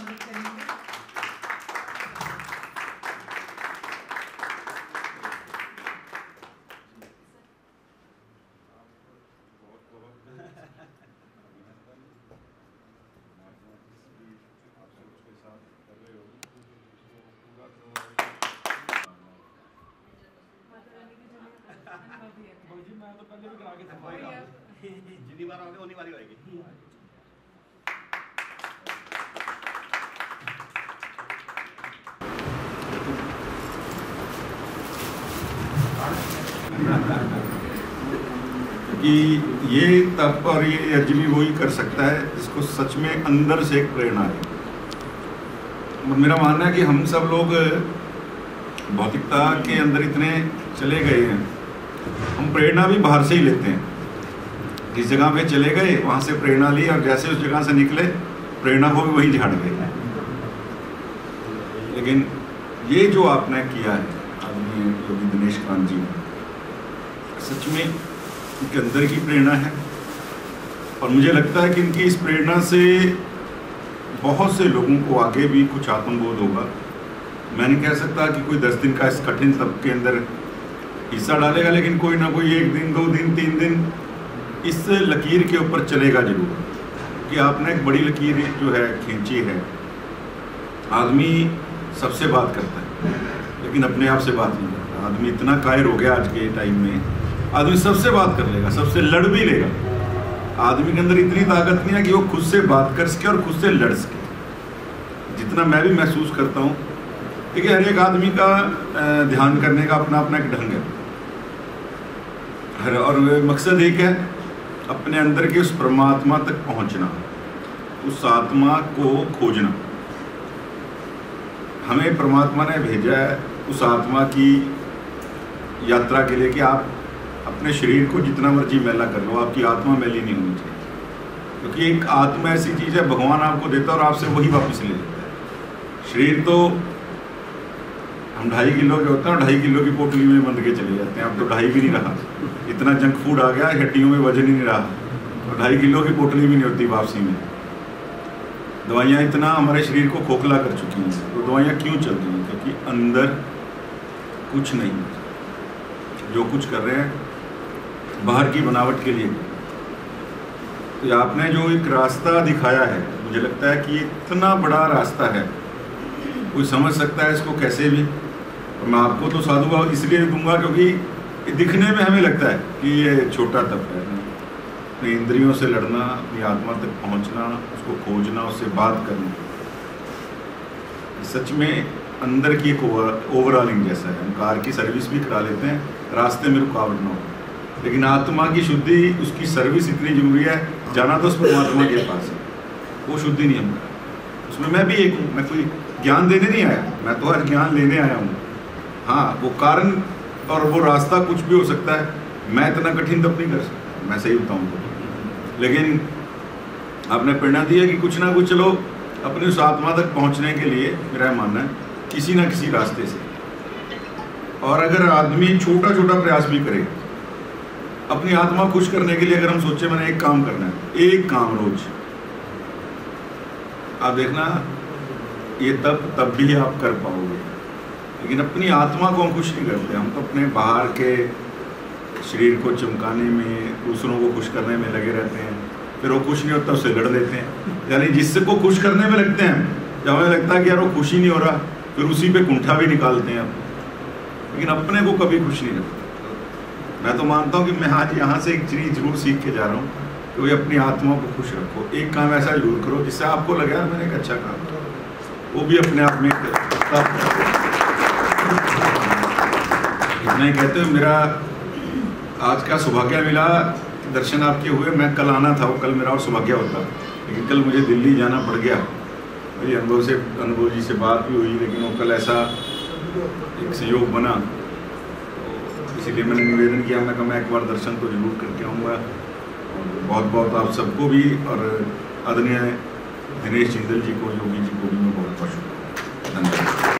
स्वागत करेंगे। मैं तो पहले भी करा के जितनी बार आओगे उतनी बारी होएगी। कि ये तप और ये यज्ञ भी वही कर सकता है जिसको सच में अंदर से एक प्रेरणा है। मेरा मानना है कि हम सब लोग भौतिकता के अंदर इतने चले गए हैं, हम प्रेरणा भी बाहर से ही लेते हैं। जिस जगह पे चले गए वहाँ से प्रेरणा ली और जैसे उस जगह से निकले प्रेरणा को भी वही झाड़ गए। लेकिन ये जो आपने किया है आदमी योगी दिनेश कांत जी, सच में इनके अंदर की प्रेरणा है और मुझे लगता है कि इनकी इस प्रेरणा से बहुत से लोगों को आगे भी कुछ आत्मबोध होगा। मैं नहीं कह सकता कि कोई 10 दिन का इस कठिन तप के अंदर हिस्सा डालेगा, लेकिन कोई ना कोई 1 दिन 2 दिन 3 दिन इस लकीर के ऊपर चलेगा जरूर। कि आपने एक बड़ी लकीर जो है खींची है। आदमी सबसे बात करता है लेकिन अपने आप से बात नहीं करता। आदमी इतना कायर हो गया आज के टाइम में, आदमी सबसे बात कर लेगा, सबसे लड़ भी लेगा। आदमी के अंदर इतनी ताकत नहीं है कि वो खुद से बात कर सके और खुद से लड़ सके। जितना मैं भी महसूस करता हूँ, देखिए हर एक आदमी का ध्यान करने का अपना अपना एक ढंग है और मकसद एक है अपने अंदर के उस परमात्मा तक पहुँचना, उस आत्मा को खोजना। हमें परमात्मा ने भेजा है उस आत्मा की यात्रा के लिए कि आप अपने शरीर को जितना मर्जी मैला कर लो, आपकी आत्मा मैली नहीं होनी चाहिए। क्योंकि एक आत्मा ऐसी चीज़ है भगवान आपको देता है और आपसे वही वापस ले लेता है। शरीर तो हम 2.5 किलो के होते हैं और 2.5 किलो की पोटली में बंध के चले जाते हैं। अब तो 2.5 भी नहीं रहा, इतना जंक फूड आ गया, हड्डियों में वजन ही नहीं रहा और 2.5 किलो की पोटली भी नहीं होती वापसी में। दवाइयाँ इतना हमारे शरीर को खोखला कर चुकी हैं। तो दवाइयाँ क्यों चल रही हैं? क्योंकि अंदर कुछ नहीं, जो कुछ कर रहे हैं बाहर की बनावट के लिए। तो आपने जो एक रास्ता दिखाया है, मुझे लगता है कि ये इतना बड़ा रास्ता है, कोई समझ सकता है इसको कैसे भी। और मैं आपको तो साधुवाद इसलिए दूंगा क्योंकि दिखने में हमें लगता है कि ये छोटा तप है। अपनी इंद्रियों से लड़ना, अपनी आत्मा तक पहुंचना, उसको खोजना, उससे बात करना, सच में अंदर की एक ओवरऑलिंग जैसा है। हम कार की सर्विस भी करा लेते हैं, रास्ते में रुकावट ना हो, लेकिन आत्मा की शुद्धि, उसकी सर्विस इतनी जरूरी है। जाना तो उस परमात्मा के पास है, वो शुद्धि नहीं हम कर। उसमें मैं भी एक हूँ, मैं कोई ज्ञान देने नहीं आया, मैं तो आज ज्ञान लेने आया हूँ। हाँ, वो कारण और वो रास्ता कुछ भी हो सकता है। मैं इतना कठिन तप नहीं कर सकता, मैं सही बताऊँ तो। लेकिन आपने प्रेरणा दी है कि कुछ ना कुछ चलो अपनी उस आत्मा तक पहुँचने के लिए, मेरा मानना है किसी ना किसी रास्ते से। और अगर आदमी छोटा छोटा प्रयास भी करे अपनी आत्मा खुश करने के लिए, अगर हम सोचे मैंने एक काम करना है, एक काम रोज, आप देखना ये तब भी आप कर पाओगे। लेकिन अपनी आत्मा को हम खुश नहीं करते। हम तो अपने बाहर के शरीर को चमकाने में, दूसरों को खुश करने में लगे रहते हैं। फिर वो खुश नहीं होता, उससे लड़ लेते हैं। यानी जिससे को खुश करने में लगते हैं, जब हमें लगता है कि यार वो खुश ही नहीं हो रहा, फिर उसी पे कुंठा भी निकालते हैं। लेकिन अपने को कभी खुश नहीं रखते। मैं तो मानता हूँ कि मैं आज यहाँ से एक चीज़ जरूर सीख के जा रहा हूँ कि वही अपनी आत्मा को खुश रखो। एक काम ऐसा जरूर करो जिससे आपको लगे यार मैंने एक अच्छा काम किया, वो भी अपने आप में इतना ही कहते हुए मेरा आज का सौभाग्य मिला, दर्शन आपके हुए। मैं कल आना था, वो कल मेरा और सौभाग्य होता, लेकिन कल मुझे दिल्ली जाना पड़ गया। मेरी अनुभव जी से बात भी हुई, लेकिन वो कल ऐसा एक सहयोग बना, इसीलिए मैंने निवेदन किया। मैं कहा मैं एक बार दर्शन तो जरूर करके आऊँगा। और बहुत बहुत आप सबको भी और आदरणीय दिनेश जिंदल जी को, योगी जी को भी मैं बहुत बहुत शुक्रिया, धन्यवाद।